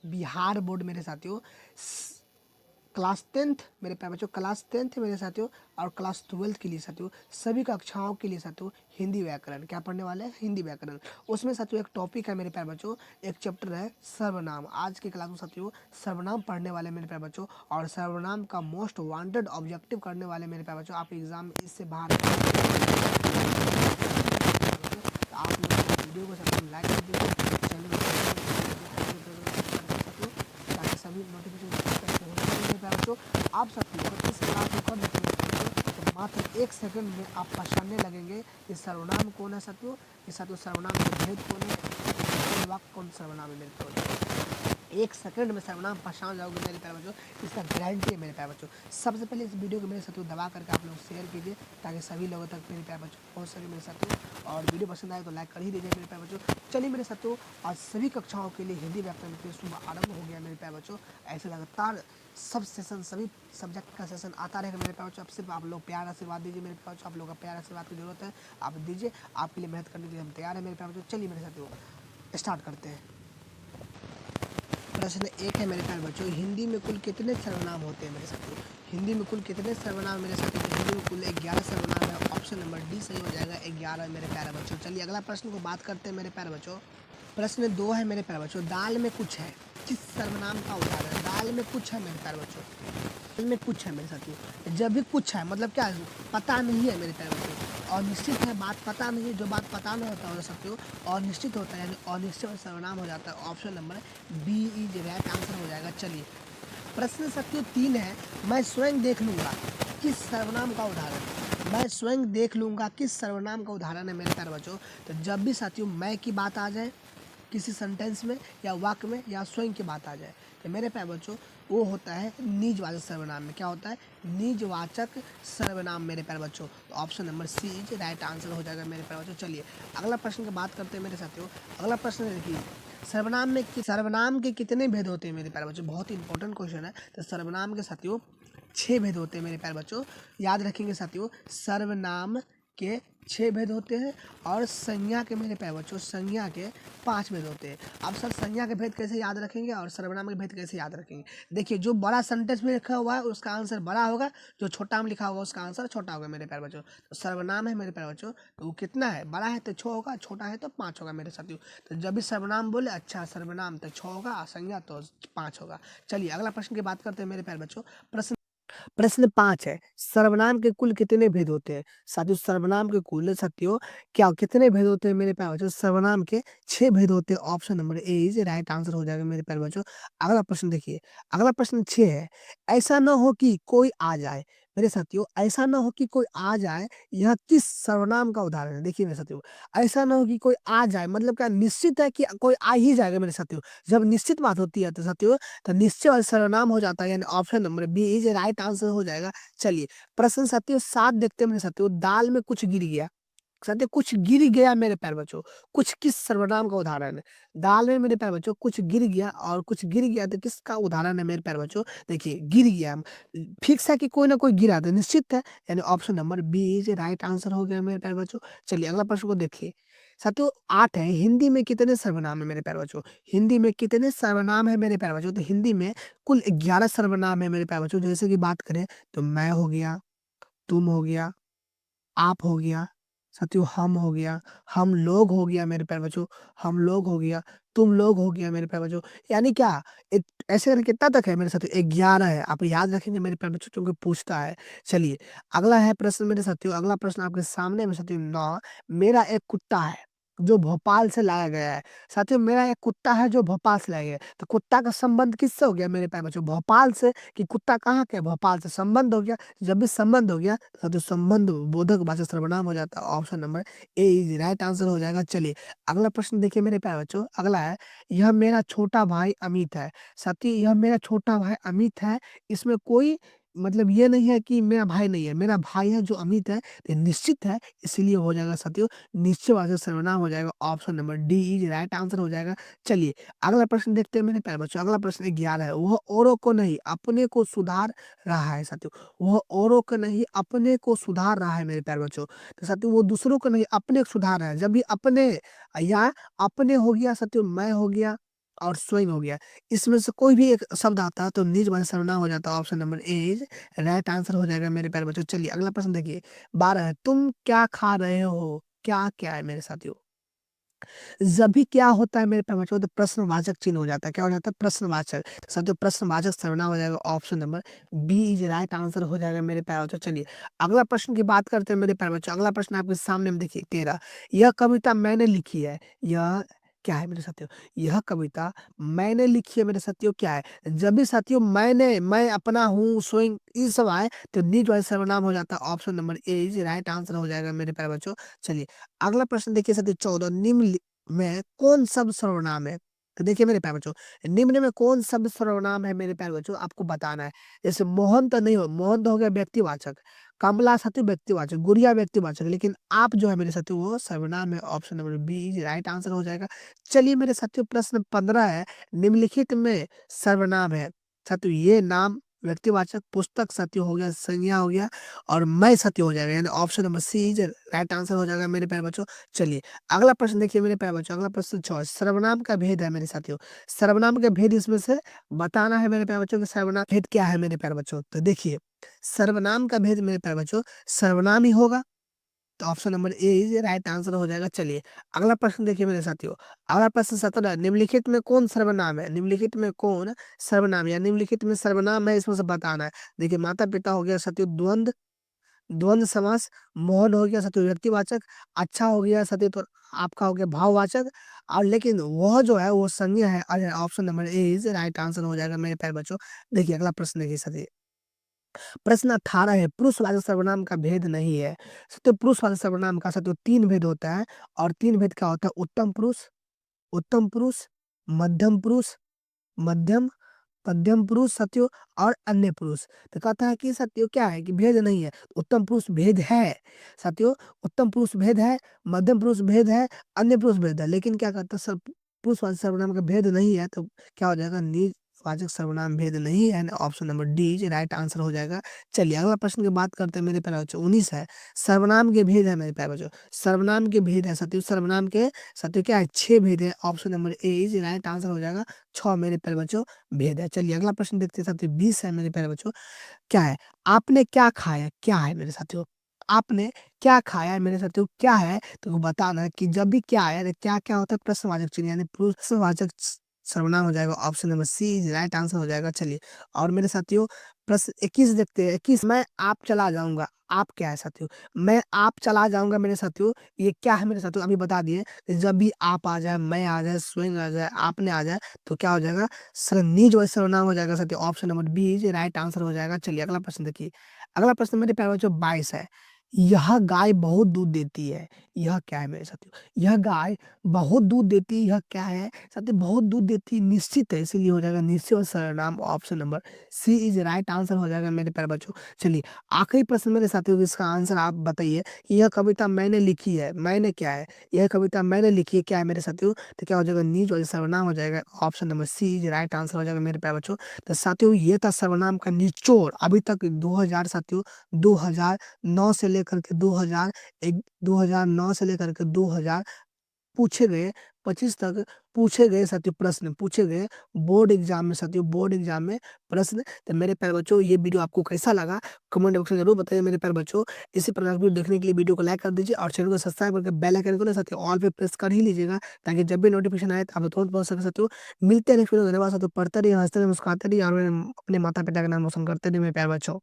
Bihar board मेरे साथियों class 10th मेरे प्यारे बच्चों, क्लास 10th मेरे साथियों और क्लास 12th के लिए साथियों, सभी कक्षाओं के लिए साथियों हिंदी व्याकरण क्या पढ़ने वाले हैं, हिंदी व्याकरण। उसमें साथियों एक टॉपिक है मेरे प्यारे बच्चों, एक चैप्टर है सर्वनाम। आज के क्लास में साथियों सर्वनाम पढ़ने वाले मेरे प्यारे बच्चों, और सर्वनाम का मोस्ट वांटेड ऑब्जेक्टिव करने वाले मेरे प्यारे बच्चों। आप एग्जाम इससे बाहर तो आप लोग वीडियो को सबसे लाइक कर दीजिए, चैनल को ताकि सभी नोटिफिकेशन आप साथियों अगर इस क्लास को कर देते हैं तो मात्र 1 सेकंड में आप पहचानने लगेंगे कि सर्वनाम कौन है साथियों, ये साथियों सर्वनाम के भेद कौन है, वाक्य कौन सर्वनाम है मेरे प्यारे। 1 सेकंड में सर्वनाम पहचान जाओगे मेरे प्यारे बच्चों, इसका गारंटी है मेरे प्यारे बच्चों। सबसे पहले इस वीडियो को मेरे साथियों दबा करके आप लोग शेयर कीजिए ताकि सभी लोगों तक मेरे प्यारे बच्चों पहुँच सके मेरे साथियों, और वीडियो पसंद आए तो लाइक कर ही दीजिए मेरे प्यारे बच्चों। चलिए मेरे साथियों, आज सभी कक्षाओं के लिए हिंदी व्याकरण के शुभ आरंभ हो गया मेरे प्यारे बच्चों। ऐसे लगातार सब सेशन, सभी सब्जेक्ट का सेशन आता रहेगा मेरे प्यारे बच्चों। अब सिर्फ आप लोग प्यार आशीर्वाद दीजिए मेरे प्यारे बच्चों, आप लोग का प्यार आशीर्वाद की जरूरत है, आप दीजिए। आपके लिए मेहनत करने के लिए हम तैयार हैं मेरे प्यारे बच्चों। चलिए मेरे साथियों स्टार्ट करते हैं। प्रश्न 1 है मेरे प्यारे बच्चों, हिंदी में कुल कितने सर्वनाम होते हैं मेरे साथियों। हिंदी में कुल कितने सर्वनाम मेरे साथियों, हिंदी में कुल 11 सर्वनाम है। ऑप्शन नंबर डी सही हो जाएगा, 11 मेरे प्यारे बच्चों। चलिए अगला प्रश्न को बात करते हैं मेरे प्यारे बच्चों। प्रश्न 2 है मेरे प्यारे बच्चों, दाल में कुछ है, किस सर्वनाम का उदाहरण। दाल में कुछ है मेरे प्यारे बच्चों, दाल में कुछ है मेरे साथियों। जब भी कुछ है मतलब क्या है, पता नहीं है मेरे प्यारे बच्चों। और निश्चित है, बात पता नहीं है, जो बात पता नहीं होता हो सकते हो और निश्चित होता है, यानी अनिश्चित सर्वनाम हो जाता है। Option number B is right answer हो जाएगा। चलिए प्रश्न साथियों 3 है, मैं स्वयं देख लूँगा, किस सर्वनाम का उदाहरण। मैं स्वयं देख लूँगा किस सर्वनाम का उदाहरण है मेरे प्यारे बच्चों। तो जब भी साथियों मैं की बात आ जाए किसी सेंटेंस में या वाक्य में, या स्वयं की बात आ जाए, तो मेरे प्यारे बच्चों वो होता है निजवाचक सर्वनाम में। क्या होता है, निजवाचक सर्वनाम मेरे प्यारे बच्चों। तो option number C is right answer हो जाएगा मेरे प्यारे बच्चों। चलिए अगला प्रश्न की बात करते हैं मेरे साथियों। अगला प्रश्न देखिए, सर्वनाम के कितने भेद होते हैं मेरे प्यारे बच्चों। बहुत ही इंपॉर्टेंट क्वेश्चन है। तो सर्वनाम के साथियों 6 भेद होते हैं मेरे प्यारे बच्चों। याद रखेंगे साथियों, सर्वनाम के 6 भेद होते हैं और संज्ञा के मेरे प्यारे बच्चों, संज्ञा के 5 भेद होते हैं। अब सर संज्ञा के भेद कैसे याद रखेंगे और सर्वनाम के भेद कैसे याद रखेंगे। देखिए जो बड़ा सेंटेंस में लिखा हुआ है उसका आंसर बड़ा होगा, जो छोटा में लिखा होगा उसका आंसर छोटा होगा मेरे प्यारे बच्चों। तो सर्वनाम है मेरे प्यारे बच्चों, तो वो कितना है, बड़ा है तो 6 होगा, छोटा है तो 5 होगा मेरे साथियों। तो जब भी सर्वनाम बोले अच्छा सर्वनाम तो 6 होगा, संज्ञा तो 5 होगा। चलिए अगला प्रश्न की बात करते हैं मेरे प्यारे बच्चों। प्रश्न 5 है, सर्वनाम के कुल कितने भेद होते हैं। साथियों सर्वनाम के कुल साथियों क्या कितने भेद होते हैं मेरे प्यारे बच्चों। सर्वनाम के 6 भेद होते हैं। Option number A is right answer हो जाएगा मेरे प्यारे बच्चों। अगला प्रश्न देखिए, अगला प्रश्न 6 है, ऐसा न हो कि कोई आ जाए। मेरे साथियों ऐसा न हो कि कोई आ जाए, यह किस सर्वनाम का उदाहरण है। देखिए मेरे साथियों, ऐसा न हो कि कोई आ जाए मतलब क्या, निश्चित है कि कोई आ ही जाएगा मेरे साथियों। जब निश्चित बात होती है तो साथियों तो निश्चय और सर्वनाम हो जाता है, यानी option number B is right answer हो जाएगा। चलिए प्रश्न साथियों 7 देखते हैं मेरे साथियों, दाल में कुछ गिर गया। साथियों कुछ गिर गया मेरे प्यारे बच्चों, कुछ किस सर्वनाम का उदाहरण है। दाल में मेरे प्यारे बच्चों कुछ गिर गया, और कुछ गिर गया तो किसका उदाहरण है मेरे प्यारे बच्चों। देखिए गिर गया फिक्स है कि कोई ना कोई गिरा तो निश्चित है, यानी option number B is right answer हो गया मेरे प्यारे बच्चों। चलिए अगला प्रश्न को देखिए साथियों, 8 है, हिंदी में कितने सर्वनाम है मेरे प्यारे बच्चों। हिंदी में कितने सर्वनाम है मेरे प्यारे बच्चों। तो हिंदी में कुल 11 सर्वनाम है मेरे प्यारे बच्चों। जैसे कि बात करें तो मैं हो गया, तुम हो गया, आप हो गया, साथियों हम हो गया, हम लोग हो गया मेरे प्यारे बच्चों, हम लोग हो गया, तुम लोग हो गया मेरे प्यारे बच्चों। यानी क्या ऐसे करके कितना तक है मेरे साथियों, 11 है। आप याद रखेंगे मेरे प्यारे बच्चों क्योंकि पूछता है। चलिए अगला है प्रश्न मेरे साथियों, अगला प्रश्न आपके सामने में साथियों 9, मेरा एक कुत्ता है जो भोपाल से लाया गया है। साथियों मेरा एक कुत्ता है जो भोपाल से लाया गया है, तो कुत्ता का संबंध किससे हो गया मेरे प्यारे बच्चों, भोपाल से। कि कुत्ता कहाँ के, भोपाल से संबंध हो गया। जब भी संबंध हो गया तो संबंध बोधक वाचक सर्वनाम हो जाता है। Option number A is right answer हो जाएगा। चलिए अगला प्रश्न देखिए मेरे प्यारे बच्चों, अगला है, यह मेरा छोटा भाई अमित है। साथी यह मेरा छोटा भाई अमित है, इसमें कोई मतलब ये नहीं है कि मेरा भाई नहीं है, मेरा भाई है जो अमित है, ये निश्चित है, इसलिए हो जाएगा साथियों निश्चयवाचक सर्वनाम हो जाएगा। Option number D is right answer हो जाएगा। चलिए अगला प्रश्न देखते हैं मेरे प्यारे बच्चों, अगला प्रश्न 11 है, वह औरों को नहीं अपने को सुधार रहा है। साथियों वह औरों को नहीं अपने को सुधार रहा है मेरे प्यारे बच्चों। तो साथियों वो दूसरों को नहीं अपने को सुधार रहा है। जब भी अपने या अपने हो गया साथियों, मैं हो गया, और स्वयं हो गया। इसमें से कोई भी एक शब्द आता है तो निजवाचक सर्वनाम हो जाता है। Option number A is right answer हो जाएगा मेरे प्यारे बच्चों। चलिए अगला प्रश्न देखिए 12 है, तुम क्या खा रहे हो? क्या है मेरे साथियों? जब भी क्या होता है मेरे प्यारे बच्चों तो प्रश्नवाचक चिन्ह हो जाता है। क्या हो जाता है? प्रश्नवाचक। तो साथियों प्रश्नवाचक सर्वनाम हो जाएगा। Option number B is right answer हो जाएगा मेरे प्यारे बच्चों। चलिए अगला प्रश्न की बात करते हैं मेरे प्यारे बच्चों। अगला प्रश्न आपके सामने में देखिए 13, यह कविता मैंने लिखी है। यह क्या है मेरे साथियों? यह कविता मैंने लिखी है मेरे साथियों। क्या है? जब भी साथियों मैं अपना हूँ, स्वयं ये सब आए तो निजवाचक सर्वनाम हो जाता है। Option number A is right answer हो जाएगा मेरे प्यारे बच्चों। चलिए अगला प्रश्न देखिए साथियों 14, निम्न में कौन शब्द सर्वनाम है? तो देखिए मेरे प्यारे बच्चों, निम्न में कौन शब्द सर्वनाम है मेरे प्यारे बच्चों आपको बताना है। जैसे मोहन तो नहीं हो, मोहन तो हो गया व्यक्तिवाचक, कमला साथी व्यक्तिवाचक, गुड़िया व्यक्तिवाचक, लेकिन आप जो है मेरे साथियों वो सर्वनाम है। Option number B right answer हो जाएगा। चलिए मेरे साथियों प्रश्न 15 है, निम्नलिखित में सर्वनाम है। साथियों ये नाम व्यक्तिवाचक, पुस्तक साथियों हो गया, संज्ञा हो गया और मैं साथियों हो जाएगा। यानी option number C is right answer हो जाएगा मेरे प्यारे बच्चों। चलिए अगला प्रश्न देखिए मेरे प्यारे बच्चों, अगला प्रश्न 6 सर्वनाम का भेद है मेरे साथियों। सर्वनाम का भेद इसमें से बताना है मेरे प्यारे बच्चों कि सर्वनाम भेद क्या है मेरे प्यारे बच्चों। तो देखिए सर्वनाम का भेद मेरे प्यारे बच्चों सर्वनाम ही होगा। तो option number A is right answer हो जाएगा। चलिए अगला प्रश्न देखिए मेरे साथियों, अगला प्रश्न 17, निम्नलिखित में कौन सर्वनाम है? निम्नलिखित में कौन सर्वनाम या निम्नलिखित में सर्वनाम है इसमें से बताना है। देखिए माता पिता हो गया साथियों द्वंद, द्वंद्व समास, मौन हो गया साथियों व्यक्तिवाचक, अच्छा हो गया साथियों तो आपका हो गया भाववाचक और लेकिन वह जो है वो संज्ञा है। Option number A is right answer हो जाएगा मेरे प्यारे बच्चों। देखिए अगला प्रश्न देखिए साथियों, प्रश्न 18 है, पुरुषवाचक सर्वनाम का भेद नहीं है। तो पुरुषवाचक सर्वनाम का साथियों 3 भेद होता है और 3 भेद क्या होता है? उत्तम पुरुष, मध्यम पुरुष, मध्यम मध्यम पुरुष साथियों और अन्य पुरुष। तो कहता है कि साथियों क्या है कि भेद नहीं है। उत्तम पुरुष भेद है साथियों, उत्तम पुरुष भेद है, मध्यम पुरुष भेद है, अन्य पुरुष भेद है, लेकिन क्या कहता है सब पुरुषवाचक सर्वनाम का भेद नहीं है। तो क्या हो जाएगा? निजवाचक सर्वनाम भेद नहीं है। Option number D is right answer हो जाएगा। चलिए अगला प्रश्न की बात करते हैं मेरे प्यारे बच्चों, 19 है, सर्वनाम के भेद है मेरे प्यारे बच्चों। सर्वनाम के भेद है साथियों, सर्वनाम के साथियों क्या है? 6 भेद है। Option number A is right answer हो जाएगा। 6 मेरे प्यारे बच्चों भेद है। चलिए अगला प्रश्न देखते हैं साथियों 20 है मेरे प्यारे बच्चों, क्या है? आपने क्या खाया? क्या है मेरे साथियों? आपने क्या खाया है मेरे साथियों? क्या है? तो बताना है कि जब भी क्या है, क्या-क्या होता है? प्रश्नवाचक चिन्ह यानी प्रश्नवाचक सर्वनाम हो जाएगा। Option number C is right answer हो जाएगा। चलिए और मेरे साथियों प्रश्न 21 देखते हैं। 21, मैं आप चला जाऊँगा। आप क्या है साथियों? मैं आप चला जाऊँगा मेरे साथियों, ये क्या है मेरे साथियों? अभी बता दिए। जब भी आप आ जाए, मैं आ जाए, स्वयं आ जाए, आपने आ जाए तो क्या हो जाएगा? निज वचन सर्वनाम हो जाएगा साथियों। Option number B is right answer हो जाएगा। चलिए अगला प्रश्न देखिए, अगला प्रश्न मेरे प्यारे बच्चों 22 है, यह गाय बहुत दूध देती है। यह क्या है मेरे साथियों? यह गाय बहुत दूध देती है, यह क्या है साथियों? बहुत दूध देती है, निश्चित है, इसीलिए हो जाएगा निश्चित और सर्वनाम। Option number C is right answer हो जाएगा मेरे प्यारे बच्चों। चलिए आखिरी प्रश्न मेरे साथियों, इसका आंसर आप बताइए। यह कविता मैंने लिखी है, मैंने क्या है? यह कविता मैंने लिखी है, क्या है मेरे साथियों? तो क्या हो जाएगा? निज और सर्वनाम हो जाएगा। Option number C is right answer हो जाएगा मेरे प्यारे बच्चों। तो साथियों ये था सर्वनाम का निचोड़। अभी तक 2000 साथियों 2009 से लेकर के 2009 से लेकर के 2000 पूछे गए 25 तक पूछे गए साथियों प्रश्न पूछे गए बोर्ड एग्जाम में साथियों, बोर्ड एग्जाम में प्रश्न। तो मेरे प्यारे बच्चों ये वीडियो आपको कैसा लगा कमेंट बॉक्स में जरूर बताइए मेरे प्यारे बच्चों। इसी प्रकार की वीडियो देखने के लिए वीडियो को लाइक कर दीजिए और चैनल को सब्सक्राइब करके बेल आइकन को ना साथियों ऑल पे प्रेस कर ही लीजिएगा, ताकि जब भी नोटिफिकेशन आए तो आप तुरंत पहुंच सके साथियों। मिलते हैं नेक्स्ट वीडियो, धन्यवाद साथियों। पढ़ते रहिए, हंसते रहिए, मुस्कुराते रहिए और अपने माता पिता का नाम रोशन करते रहिए मेरे प्यारे बच्चों।